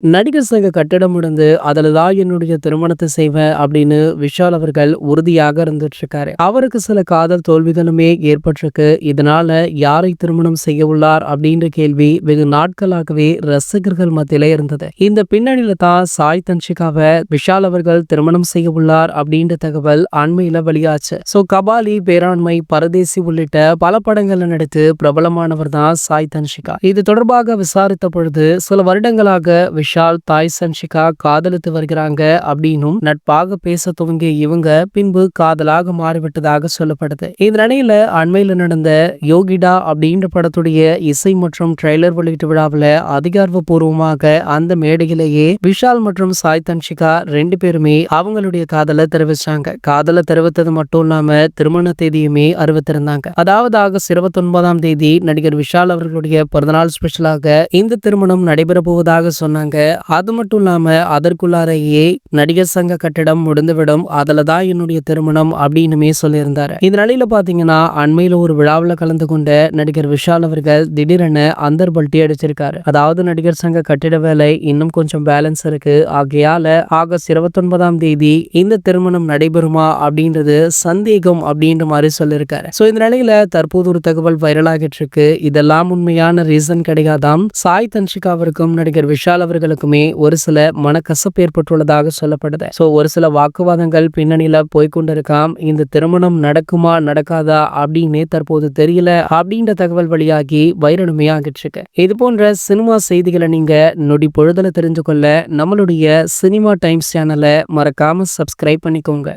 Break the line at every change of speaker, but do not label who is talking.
நடிகர் சங்க கட்டிடம் முடிந்து அதுல தான் என்னுடைய திருமணத்தை செய்வேன் அப்படின்னு விஷால் அவர்கள் உறுதியாக இருந்துட்டு இருக்காரு. அவருக்கு சில காதல் தோல்விகளுமே ஏற்பட்டிருக்கு. இதனால யாரை திருமணம் செய்ய உள்ளார் அப்படின்ற கேள்வி வெகு நாட்களாகவே ரசிகர்கள் மத்தியில இருந்தது. இந்த பின்னணியில தான் சாய் தன்ஷிகாவை விஷால் அவர்கள் திருமணம் செய்ய உள்ளார் அப்படின்ற தகவல் அண்மையில வெளியாச்சு. கபாலி, பேராண்மை, பரதேசி உள்ளிட்ட பல படங்கள்ல நடித்து பிரபலமானவர் தான் சாய் தன்ஷிகா. இது தொடர்பாக விசாரித்த பொழுது சில வருடங்களாக விஷால், தாய் சன்ஷிகா காதலித்து வருகிறாங்க அப்படின்னும் நட்பாக பேச துவங்கிய இவங்க பின்பு காதலாக மாறிவிட்டதாக சொல்லப்படுது. இந்த நிலையில அண்மையில நடந்த யோகிடா அப்படின்ற படத்துடைய இசை மற்றும் ட்ரெய்லர் வெளியீட்டு விழாவில் அதிகாரப்பூர்வமாக அந்த மேடையிலேயே விஷால் மற்றும் சாய் தன்ஷிகா ரெண்டு பேருமே அவங்களுடைய காதலை தெரிவிச்சாங்க. காதலை தெரிவித்தது மட்டும் இல்லாம திருமண தேதியுமே அறிவித்திருந்தாங்க. அதாவது ஆகஸ்ட் 29ஆம் தேதி நடிகர் விஷால் அவர்களுடைய பிறந்தநாள் ஸ்பெஷலாக இந்த திருமணம் நடைபெற போவதாக சொன்னாங்க. அது மட்டும் இல்லாம அதற்குள்ளாரையே நடிகர் சங்க கட்டிடம் முடிந்துவிடும், அதுலதான் என்னுடைய திருமணம் அப்படின்னுமே சொல்லியிருந்தாரு. இந்த நிலையில பாத்தீங்கன்னா அண்மையில ஒரு விழாவில் கலந்து கொண்ட நடிகர் விஷால் அவர்கள் திடீரென அந்தர் பல்ட்டி அடிச்சிருக்காரு. அதாவது நடிகர் சங்க கட்டிட வேலை இன்னும் கொஞ்சம் பேலன்ஸ் இருக்கு, ஆகையால ஆகஸ்ட் 29ஆம் தேதி இந்த திருமணம் நடைபெறுமா அப்படின்றது சந்தேகம் அப்படின்ற மாதிரி சொல்லியிருக்காரு. இந்த நிலையில தற்போது ஒரு தகவல் வைரலாகிட்டு இருக்கு. இதெல்லாம் உண்மையான ரீசன் கிடையாதாம். சாய் தன்ஷிகாவிற்கும் நடிகர் விஷால் அவர்களுக்குமே ஒரு சில மனக்கசப்பு ஏற்பட்டுள்ளதாக சொல்லப்படுது. ஒரு சில வாக்குவாதங்கள் பின்னணியில போய்கொண்டிருக்காம். இந்த திருமணம் நடக்குமா நடக்காதா அப்படின்னே தற்போது தெரியல அப்படின்ற தகவல் வழியாகி வைரலுமே ஆகிட்டு இருக்கு. இது போன்ற சினிமா செய்திகளை நீங்க நொடி பொழுதுல தெரிஞ்சு கொள்ள நம்மளுடைய சினிமா டைம்ஸ் சேனலை மறக்காம சப்ஸ்கிரைப் பண்ணிக்கோங்க.